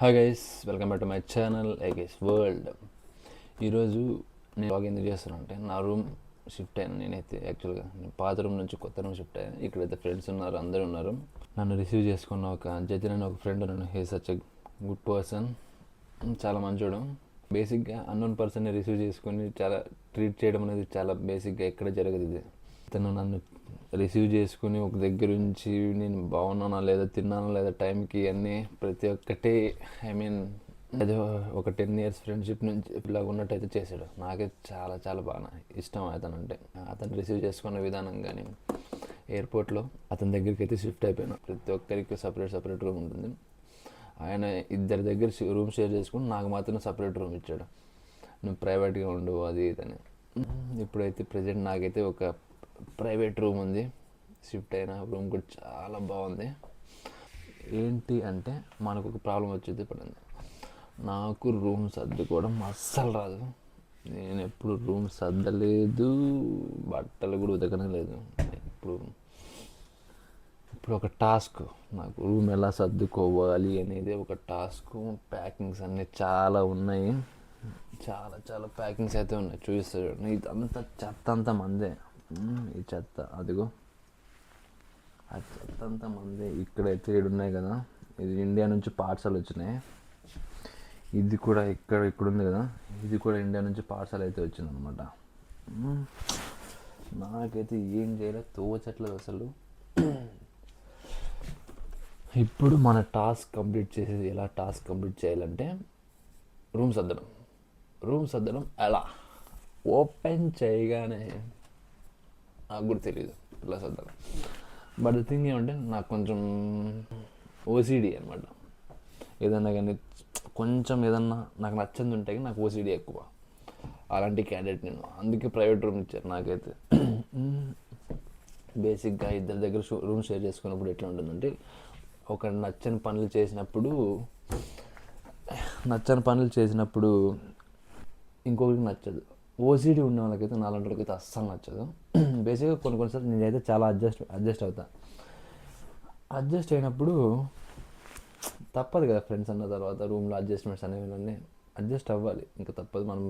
Hi guys, welcome back to my channel I guys world. ఈరోజు నేను బాగా ఎందుకు చేస్తాను అంటే, నా రూమ్ షిఫ్ట్ అయ్యాను. నేనైతే యాక్చువల్గా నేను పాత రూమ్ నుంచి కొత్త రూమ్ షిఫ్ట్ అయ్యాను. ఇక్కడైతే ఫ్రెండ్స్ ఉన్నారు, అందరూ ఉన్నారు. నన్ను రిసీవ్ చేసుకున్న ఒక జతిన్ అనే ఒక ఫ్రెండ్ ఉన్నాను. He such a good person, చాలా మంచోడు. బేసిక్గా అన్నోన్ పర్సన్ని రిసీవ్ చేసుకొని చాలా ట్రీట్ చేయడం అనేది చాలా బేసిక్గా ఎక్కడ జరగదు. ఇది తను నన్ను రిసీవ్ చేసుకుని ఒక దగ్గర నుంచి నేను బాగున్నానా లేదా, తిన్నానా లేదా, టైంకి అన్నీ ప్రతి ఒక్కటి అదే ఒక 10 years ఫ్రెండ్షిప్ నుంచి ఇలాగ ఉన్నట్టయితే చేశాడు. నాకే చాలా చాలా బాగా ఇష్టం అతనంటే. అతను రిసీవ్ చేసుకున్న విధానం కానీ, ఎయిర్పోర్ట్లో అతని దగ్గరికి అయితే షిఫ్ట్ అయిపోయాను. ప్రతి ఒక్కరికి సపరేట్ రూమ్ ఉంటుంది. ఆయన ఇద్దరి దగ్గర రూమ్ షేర్ చేసుకుని నాకు మాత్రం సపరేట్ రూమ్ ఇచ్చాడు. నువ్వు ప్రైవేట్గా ఉండు అది ఇదని. ఇప్పుడైతే ప్రజెంట్ నాకైతే ఒక ప్రైవేట్ రూమ్ ఉంది. షిఫ్ట్ అయిన రూమ్ కూడా చాలా బాగుంది. ఏంటి అంటే మనకు ఒక ప్రాబ్లం వచ్చేది పడింది. నాకు రూమ్ సర్దుకోవడం అస్సలు రాదు. నేను ఎప్పుడు రూమ్ సర్దలేదు, బట్టలు కూడా ఉతకలేదు. ఇప్పుడు ఒక టాస్క్, నాకు రూమ్ ఎలా సర్దుకోవాలి అనేది ఒక టాస్క్. ప్యాకింగ్స్ అన్నీ చాలా ఉన్నాయి, చాలా చాలా ప్యాకింగ్స్ అయితే ఉన్నాయి. చూపిస్తాడు. ఇదంతా చెత్త అంతా మందే. ఈ చెత్త అదిగో, ఆ చెత్త అంతా మందే. ఇక్కడైతే ఉన్నాయి కదా, ఇది ఇండియా నుంచి పార్సల్ వచ్చినాయి. ఇది కూడా ఇక్కడ ఉంది కదా, ఇది కూడా ఇండియా నుంచి పార్సల్ అయితే వచ్చిందనమాట. నాకైతే ఏం చేయలేదు, తోచట్లేదు అసలు. ఇప్పుడు మన టాస్క్ కంప్లీట్ చేసేది ఎలా? టాస్క్ కంప్లీట్ చేయాలంటే రూమ్ సర్దడం ఎలా? ఓపెన్ చేయగానే నాకు కూడా తెలియదు ఇలా సర్దడం. బట్ ది థింగ్ ఏమంటే, నాకు కొంచెం ఓసిడి అనమాట. ఏదన్నా కానీ కొంచెం ఏదన్నా నాకు నచ్చింది ఉంటే నాకు ఓసిడి ఎక్కువ. అలాంటి క్యాండిడేట్ నేను. అందుకే ప్రైవేట్ రూమ్ ఇచ్చారు నాకైతే. బేసిక్గా ఇద్దరి దగ్గర రూమ్ షేర్ చేసుకున్నప్పుడు ఎట్లా ఉంటుందంటే, ఒక నచ్చని పనులు చేసినప్పుడు ఇంకొకరికి నచ్చదు. ఓసిడి ఉన్న వాళ్ళకైతే, నాలాంటి వాళ్ళకైతే అస్సలు నచ్చదు. బేసిక్గా కొన్నిసార్లు నేనైతే చాలా అడ్జస్ట్ అవుతా. అడ్జస్ట్ అయినప్పుడు తప్పదు కదా, ఫ్రెండ్స్ అన్న తర్వాత రూమ్లో అడ్జస్ట్మెంట్స్ అనేవి అడ్జస్ట్ అవ్వాలి, ఇంకా తప్పదు. మనం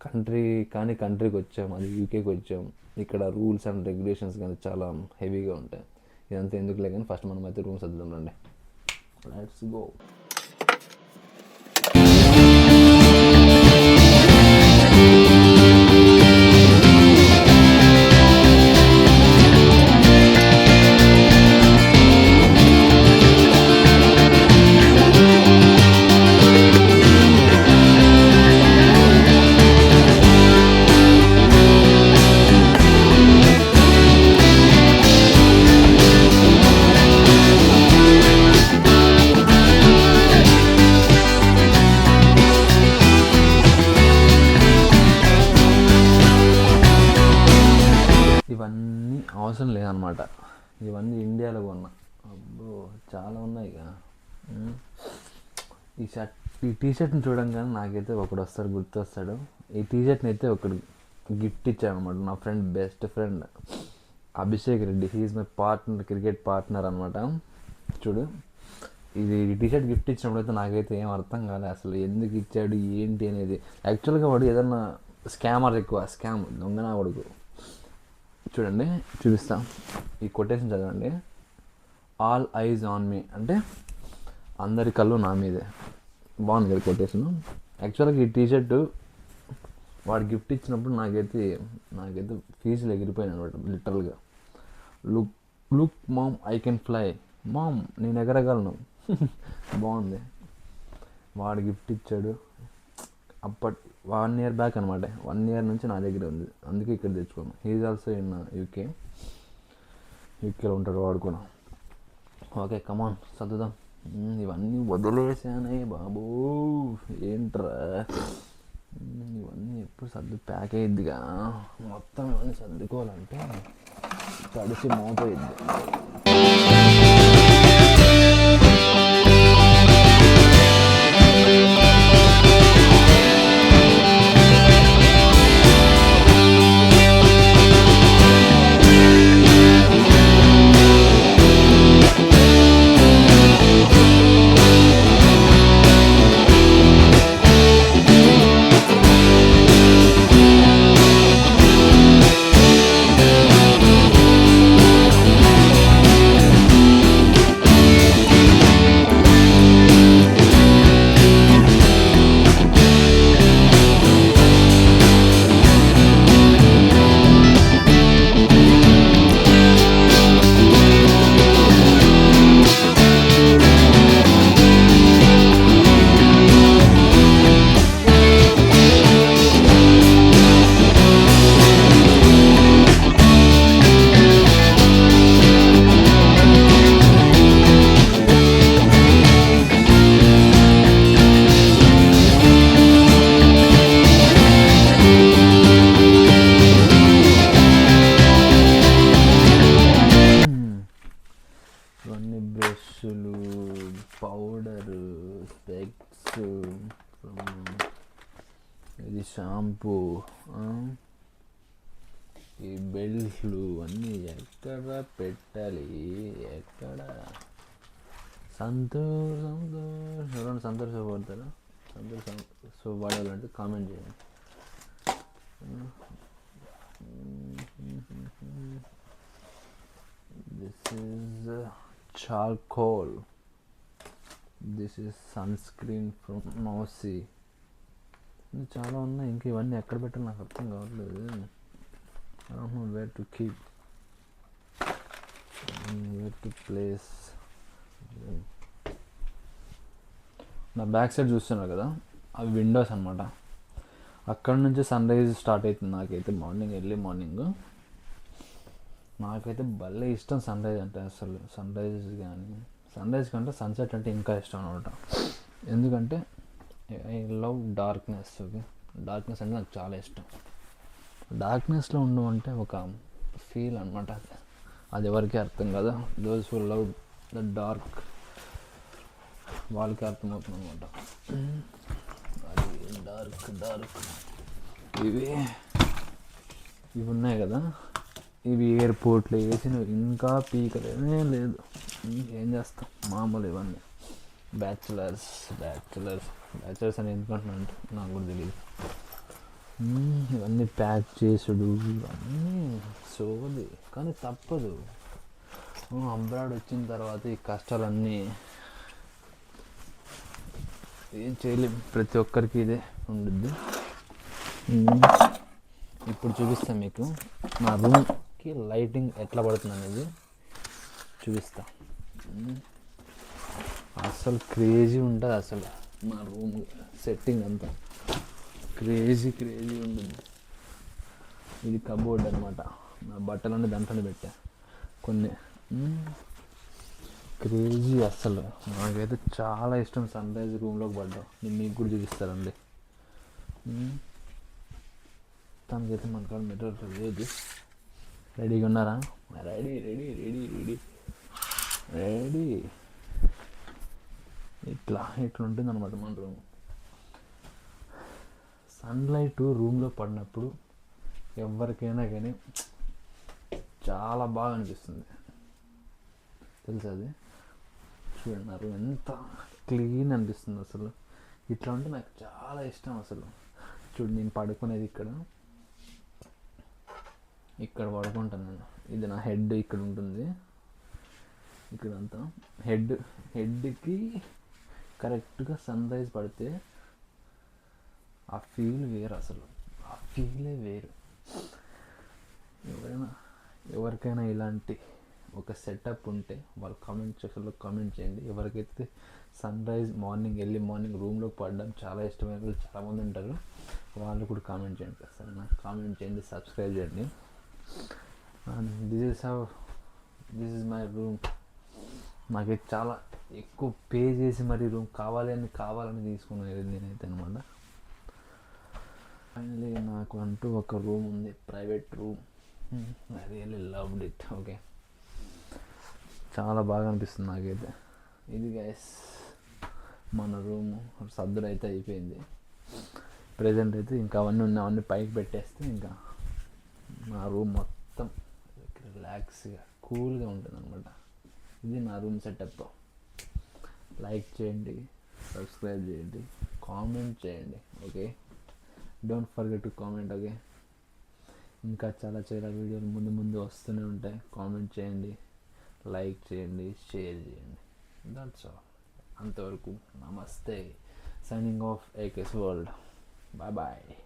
కంట్రీకి వచ్చాం, అది యూకేకి వచ్చాం. ఇక్కడ రూల్స్ అండ్ రెగ్యులేషన్స్ కానీ చాలా హెవీగా ఉంటాయి. ఇదంతా ఎందుకులే కానీ ఫస్ట్ మనం అయితే రూమ్ సర్దుదాం రండి. Let's go. ఇవన్నీ అవసరం లేదనమాట. ఇవన్నీ ఇండియాలో కొన్నా. అబ్బో చాలా ఉన్నాయి ఇక. ఈ టీషర్ట్ని చూడంగానే నాకైతే ఒకడు గుర్తొస్తాడు. ఈ టీషర్ట్ని అయితే ఒకడు గిఫ్ట్ ఇచ్చాడు అనమాట. నా friend, best friend Abhishek Reddy. He's my partner, cricket partner అనమాట. చూడు, ఇది టీషర్ట్ గిఫ్ట్ ఇచ్చినప్పుడు అయితే నాకైతే ఏం అర్థం కాలేదు అసలు, ఎందుకు ఇచ్చాడు ఏంటి అనేది. యాక్చువల్గా వాడు ఏదన్నా స్కామ్ దొంగనా వాడుకు. చూడండి, చూపిస్తా. ఈ కొటేషన్ చదవండి. ఆల్ ఐజ్ ఆన్ మీ అంటే అందరి కళ్ళు నా మీదే. బాగుంది కదా కొటేషన్. యాక్చువల్గా ఈ టీషర్టు వాడు గిఫ్ట్ ఇచ్చినప్పుడు నాకైతే ఫీజులు ఎగిరిపోయాను అనమాట, లిటరల్గా. Look mom, I can fly. Mom, నేను ఎగరగలను. బాగుంది. వాడు గిఫ్ట్ ఇచ్చాడు. 1 year బ్యాక్ అనమాట. 1 year నుంచి నా దగ్గర ఉంది, అందుకే ఇక్కడ తెచ్చుకోను. హీఈస్ ఆల్సో ఇన్ యూకేలో ఉంటాడు వాడు కూడా. ఓకే, కమాన్ సర్దుదాం. ఇవన్నీ వదిలేసానే బాబు, ఏంట్రా ఇవన్నీ ఎప్పుడు ప్యాక్ అయ్యిద్దిగా. మొత్తం ఇవన్నీ సర్దుకోవాలంటే తడిసి మోపోయిద్ది. పౌడరు, స్పెక్స్, ఇది షాంపూ, ఈ బెల్ట్లు అన్నీ ఎక్కడ పెట్టాలి? ఎక్కడ? సంతూర్ ఎవరైనా సంతూర్ సోప్ వాడతారా? సంతూర్ సోప్ వాడాలంటే కామెంట్ చేయండి. This is charcoal. This is sun screen from Nosy. చాలా ఉన్నాయి, ఇంక ఇవన్నీ ఎక్కడ పెట్టాలి నాకు అర్థం కావట్లేదు. I don't know where to keep, where to place. నా బ్యాక్ సైడ్ చూస్తున్నారు కదా, అవి విండోస్ అనమాట. అక్కడ నుంచి సన్ రైజ్ స్టార్ట్ అవుతుంది నాకైతే మార్నింగ్, ఎర్లీ మార్నింగ్. నాకైతే భలే ఇష్టం సన్ రైజ్ అంటే. అసలు సన్ రైజ్ కానీ, సన్ రైజ్ కంటే సన్సెట్ అంటే ఇంకా ఇష్టం అనమాట. ఎందుకంటే I love darkness. Okay, darkness అంటే నాకు చాలా ఇష్టం. డార్క్నెస్లో ఉండడం అంటే ఒక ఫీల్ అనమాట. అది ఎవరికి అర్థం కదా. Those who love the dark వాళ్ళకి అర్థమవుతుంది అనమాట. అది డార్క్ ఇవి ఉన్నాయి కదా, ఇవి ఎయిర్పోర్ట్లో వేసిన ఇంకా పీకలేనే లేదు. ఏం చేస్తాం, మామూలు ఇవన్నీ. బ్యాచులర్స్ అని ఎందుకంటున్నా అంటే నాకు కూడా తెలియదు. ఇవన్నీ ప్యాక్ చేసుడు, ఇవన్నీ సోది, కానీ తప్పదు. అబ్రాడ్ వచ్చిన తర్వాత ఈ కష్టాలన్నీ ఏం చేయలేం. ప్రతి ఒక్కరికి ఇదే ఉండుద్ది. ఇప్పుడు చూపిస్తాను మీకు నా రూమ్కి లైటింగ్ ఎట్లా పడుతుంది అనేది చూపిస్తా. అసలు క్రేజీ ఉంటుంది అసలు నా రూమ్ సెట్టింగ్ అంతా. క్రేజీ ఉంటుంది. ఇది కబోర్డ్ అనమాట. నా బట్టలన్నీ దాంట్లోనే పెట్టా కొన్ని. క్రేజీ అసలు. నాకైతే చాలా ఇష్టం సన్ రైజ్ రూమ్లోకి పడ్డాం. నేను మీకు కూడా చూపిస్తానండి. తనకైతే మన కాడ మెటీరియల్ లేదు. రెడీగా ఉన్నారా? రెడీ. ఇట్లా ఉంటుంది అనమాట మన రూమ్. సన్లైట్ రూమ్లో పడినప్పుడు ఎవరికైనా కానీ చాలా బాగా అనిపిస్తుంది, తెలుసా? అది చూడండి, నా రూమ్ ఎంత క్లీన్ అనిపిస్తుంది అసలు. ఇట్లా ఉంటే నాకు చాలా ఇష్టం అసలు. చూడు, నేను పడుకునేది ఇక్కడ పడుకుంటాను నేను. ఇది నా హెడ్ ఇక్కడ ఉంటుంది. ఇక్కడంతా హెడ్కి కరెక్ట్గా సన్ రైజ్ పడితే ఆ ఫీల్ వేరు అసలు. ఆ ఫీలే వేరు. ఎవరికైనా ఇలాంటి ఒక సెటప్ ఉంటే వాళ్ళు కామెంట్ సెక్షన్లో కామెంట్ చేయండి. ఎవరికైతే సన్ రైజ్ ఎర్లీ మార్నింగ్ రూమ్లోకి పడడం చాలా ఇష్టమైన వాళ్ళు చాలామంది ఉంటారు. వాళ్ళు కూడా కామెంట్ చేయండి. సరే, నాకు కామెంట్ చేయండి, సబ్స్క్రైబ్ చేయండి. This is my room. నాకైతే చాలా ఎక్కువ పే చేసి మరి రూమ్ కావాలని తీసుకునేది నేనైతే అనమాట. ఫైనలీ నాకు అంటూ ఒక రూమ్ ఉంది, private room. I really loved it. Okay, చాలా బాగా అనిపిస్తుంది నాకైతే. ఇది గైస్ మన రూము. సర్దుడు అయితే అయిపోయింది. ప్రజెంట్ అయితే ఇంకా అవన్నీ పైకి పెట్టేస్తే ఇంకా నా రూమ్ మొత్తం రిలాక్స్గా కూల్గా ఉంటుంది అనమాట. ఇది నా రూమ్ సెటప్. లైక్ చేయండి, సబ్స్క్రైబ్ చేయండి, కామెంట్ చేయండి. Okay, don't forget to comment. Okay, ఇంకా చాలా వీడియోలు ముందు వస్తూనే ఉంటాయి. కామెంట్ చేయండి, లైక్ చేయండి, షేర్ చేయండి. That's all. అంతవరకు నమస్తే. Signing off AKS world. Bye.